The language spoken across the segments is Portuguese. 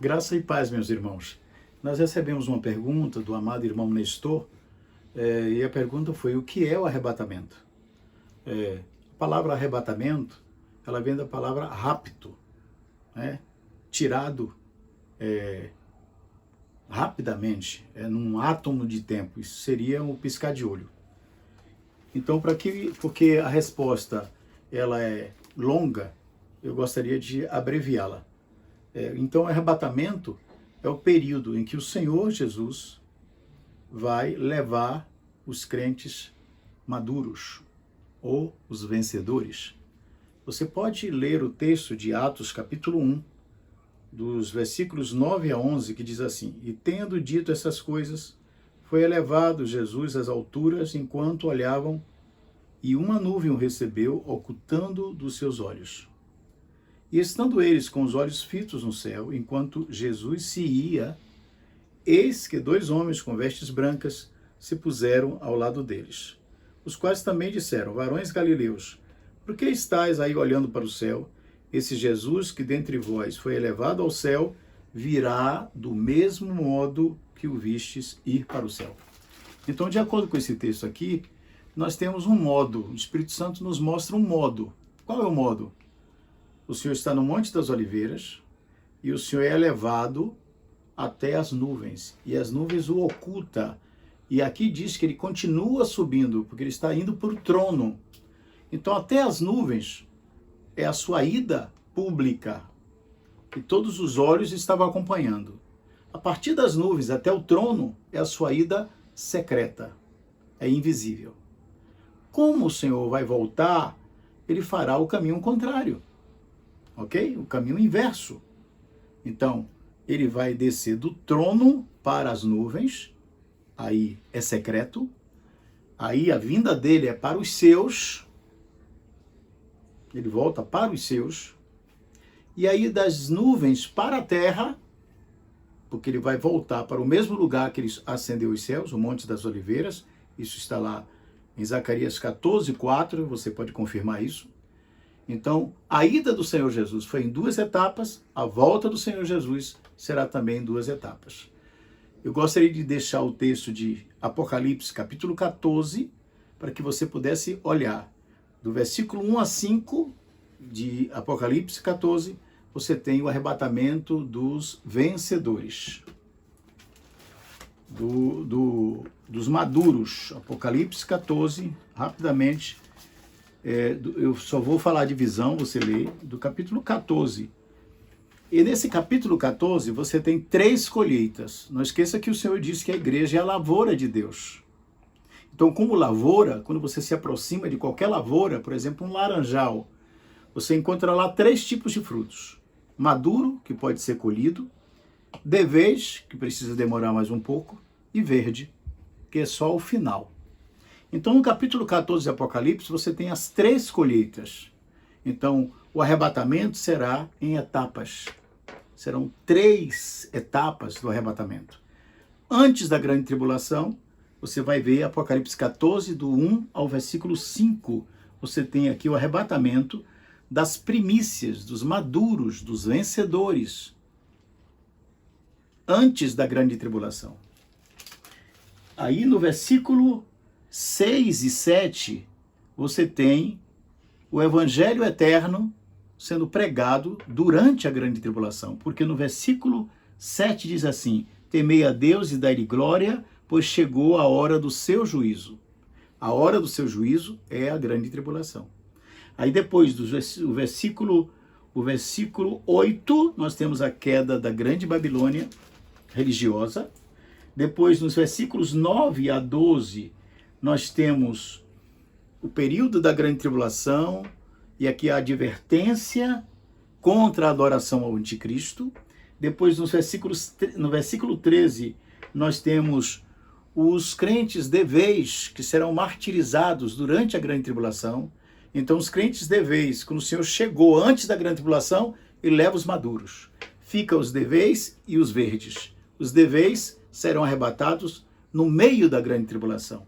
Graça e paz, meus irmãos. Nós recebemos uma pergunta do amado irmão Nestor, e a pergunta foi: o que é o arrebatamento? A palavra arrebatamento, ela vem da palavra rapto, né? Tirado rapidamente, num átomo de tempo. Isso seria um piscar de olho. Então, porque a resposta ela é longa, eu gostaria de abreviá-la. Então, o arrebatamento é o período em que o Senhor Jesus vai levar os crentes maduros ou os vencedores. Você pode ler o texto de Atos capítulo 1, dos versículos 9 a 11, que diz assim: E tendo dito essas coisas, foi elevado Jesus às alturas enquanto olhavam, e uma nuvem o recebeu, ocultando dos seus olhos. E estando eles com os olhos fitos no céu, enquanto Jesus se ia, eis que 2 homens com vestes brancas se puseram ao lado deles, os quais também disseram: Varões galileus, por que estáis aí olhando para o céu? Esse Jesus que dentre vós foi elevado ao céu, virá do mesmo modo que o vistes ir para o céu. Então, de acordo com esse texto aqui, nós temos um modo. O Espírito Santo nos mostra um modo. Qual é o modo? O Senhor está no Monte das Oliveiras e o Senhor é elevado até as nuvens, e as nuvens o ocultam. E aqui diz que ele continua subindo, porque ele está indo para o trono. Então, até as nuvens é a sua ida pública, e todos os olhos estavam acompanhando. A partir das nuvens até o trono é a sua ida secreta, é invisível. Como o Senhor vai voltar, ele fará o caminho contrário, ok? O caminho inverso. Então, ele vai descer do trono para as nuvens, aí é secreto, aí a vinda dele é para os seus, ele volta para os seus, e aí das nuvens para a terra, porque ele vai voltar para o mesmo lugar que ele ascendeu os céus, o Monte das Oliveiras. Isso está lá em Zacarias 14:4, você pode confirmar isso. Então, a ida do Senhor Jesus foi em 2 etapas, a volta do Senhor Jesus será também em 2 etapas. Eu gostaria de deixar o texto de Apocalipse, capítulo 14, para que você pudesse olhar. Do versículo 1 a 5 de Apocalipse 14, você tem o arrebatamento dos vencedores, dos maduros. Apocalipse 14, rapidamente, eu só vou falar de visão, você lê, do capítulo 14. E nesse capítulo 14, você tem 3 colheitas. Não esqueça que o Senhor disse que a igreja é a lavoura de Deus. Então, como lavoura, quando você se aproxima de qualquer lavoura, por exemplo, um laranjal, você encontra lá 3 tipos de frutos. Maduro, que pode ser colhido, de vez, que precisa demorar mais um pouco, e verde, que é só o final. Então, no capítulo 14 de Apocalipse, você tem as 3 colheitas. Então, o arrebatamento será em etapas. Serão 3 etapas do arrebatamento. Antes da grande tribulação, você vai ver Apocalipse 14, do 1 ao versículo 5. Você tem aqui o arrebatamento das primícias, dos maduros, dos vencedores, antes da grande tribulação. Aí no versículo 6 e 7, você tem o evangelho eterno sendo pregado durante a grande tribulação, porque no versículo 7 diz assim: temei a Deus e dai-lhe glória, pois chegou a hora do seu juízo. A hora do seu juízo é a grande tribulação. Aí depois do versículo 8, nós temos a queda da grande Babilônia religiosa. Depois, nos versículos 9 a 12, nós temos o período da grande tribulação, e aqui a advertência contra a adoração ao anticristo. Depois, no versículo 13, nós temos os crentes de vez, que serão martirizados durante a grande tribulação. Então, os crentes de vez, quando o Senhor chegou antes da grande tribulação, ele leva os maduros. Fica os de vez e os verdes. Os de vez serão arrebatados no meio da grande tribulação.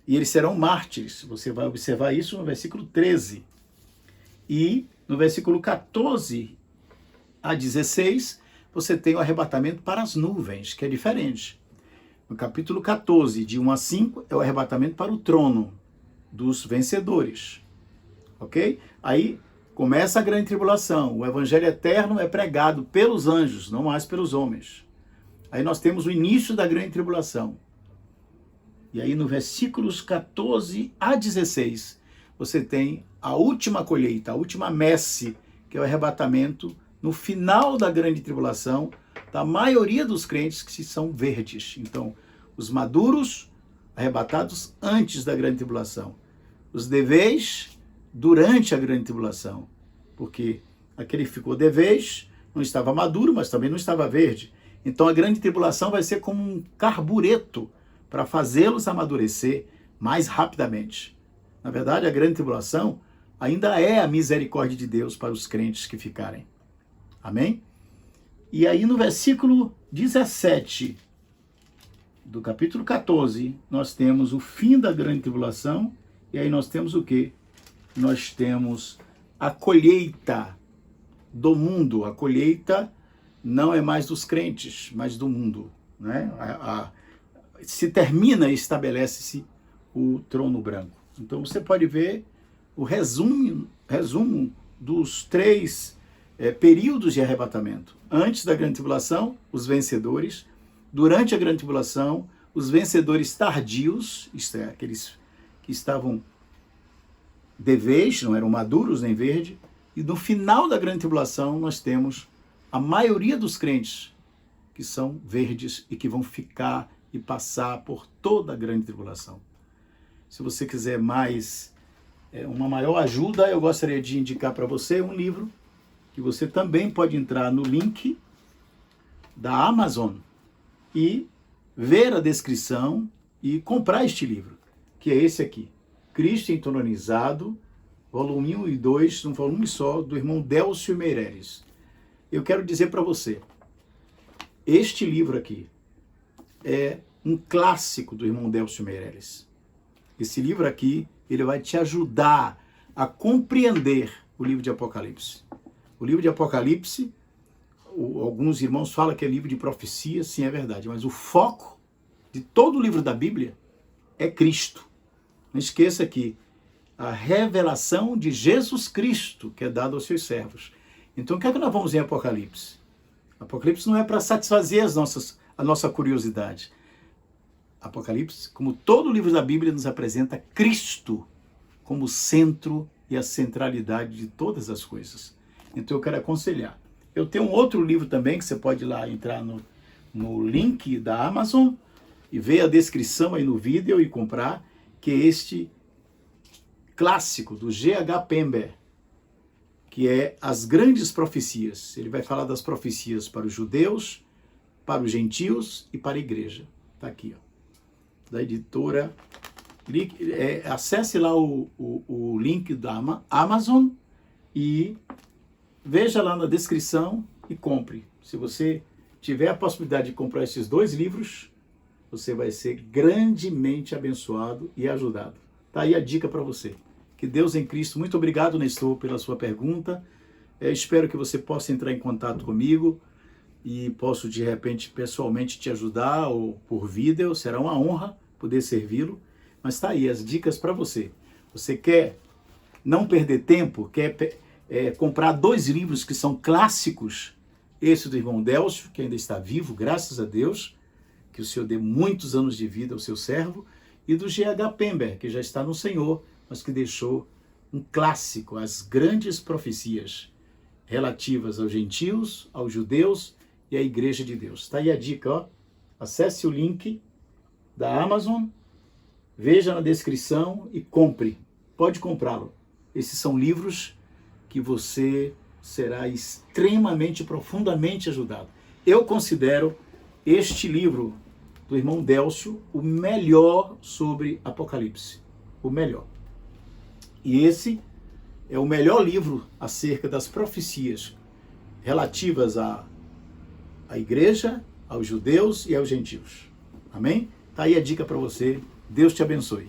E eles serão mártires. Você vai observar isso no versículo 13. E no versículo 14 a 16, você tem o arrebatamento para as nuvens, que é diferente. No capítulo 14, de 1 a 5, é o arrebatamento para o trono dos vencedores. Ok? Aí começa a grande tribulação. O evangelho eterno é pregado pelos anjos, não mais pelos homens. Aí nós temos o início da grande tribulação. E aí no versículos 14 a 16, você tem a última colheita, a última messe, que é o arrebatamento no final da grande tribulação, da maioria dos crentes que são verdes. Então, os maduros, arrebatados antes da grande tribulação. Os deveis, durante a grande tribulação. Porque aquele que ficou devez não estava maduro, mas também não estava verde. Então, a grande tribulação vai ser como um carbureto para fazê-los amadurecer mais rapidamente. Na verdade, a grande tribulação ainda é a misericórdia de Deus para os crentes que ficarem. Amém? E aí no versículo 17 do capítulo 14, nós temos o fim da grande tribulação, e aí nós temos o quê? Nós temos a colheita do mundo. A colheita não é mais dos crentes, mas do mundo, né? Se termina e estabelece-se o trono branco. Então você pode ver o resumo dos 3 períodos de arrebatamento. Antes da grande tribulação, os vencedores. Durante a grande tribulação, os vencedores tardios, isto é, aqueles que estavam deveis, não eram maduros nem verde. E no final da grande tribulação, nós temos a maioria dos crentes que são verdes e que vão ficar e passar por toda a grande tribulação. Se você quiser uma maior ajuda, eu gostaria de indicar para você um livro que você também pode entrar no link da Amazon e ver a descrição e comprar este livro, que é esse aqui, Cristo Entronizado, volume 1 e 2, um volume só, do irmão Délcio Meireles. Eu quero dizer para você, este livro aqui é um clássico do irmão Délcio Meireles. Esse livro aqui, ele vai te ajudar a compreender o livro de Apocalipse. O livro de Apocalipse, alguns irmãos falam que é livro de profecia, sim, é verdade, mas o foco de todo o livro da Bíblia é Cristo. Não esqueça que a revelação de Jesus Cristo que é dada aos seus servos. Então, o que é que nós vamos ver em Apocalipse? Apocalipse não é para satisfazer a nossa curiosidade. Apocalipse, como todo o livro da Bíblia, nos apresenta Cristo como centro e a centralidade de todas as coisas. Então eu quero aconselhar. Eu tenho um outro livro também, que você pode ir lá entrar no link da Amazon e ver a descrição aí no vídeo e comprar, que é este clássico do G.H. Pember, que é As Grandes Profecias. Ele vai falar das profecias para os judeus, para os gentios e para a igreja. Está aqui, ó, da editora. Acesse lá o link da Amazon e veja lá na descrição e compre. Se você tiver a possibilidade de comprar esses 2 livros, você vai ser grandemente abençoado e ajudado. Tá aí a dica para você. Que Deus em Cristo, muito obrigado, Nestor, pela sua pergunta. Espero que você possa entrar em contato comigo e posso, de repente, pessoalmente te ajudar ou por vídeo. Será uma honra poder servi-lo. Mas está aí as dicas para você. Você quer não perder tempo, quer comprar 2 livros que são clássicos, esse do irmão Délcio, que ainda está vivo, graças a Deus, que o Senhor dê muitos anos de vida ao seu servo, e do G.H. Pember, que já está no Senhor, mas que deixou um clássico, As Grandes Profecias, relativas aos gentios, aos judeus e à Igreja de Deus. Está aí a dica, ó. Acesse o link da Amazon, veja na descrição e compre. Pode comprá-lo. Esses são livros que você será extremamente, profundamente ajudado. Eu considero este livro do irmão Délcio o melhor sobre Apocalipse. O melhor. E esse é o melhor livro acerca das profecias relativas à igreja, aos judeus e aos gentios. Amém? Tá aí a dica para você. Deus te abençoe.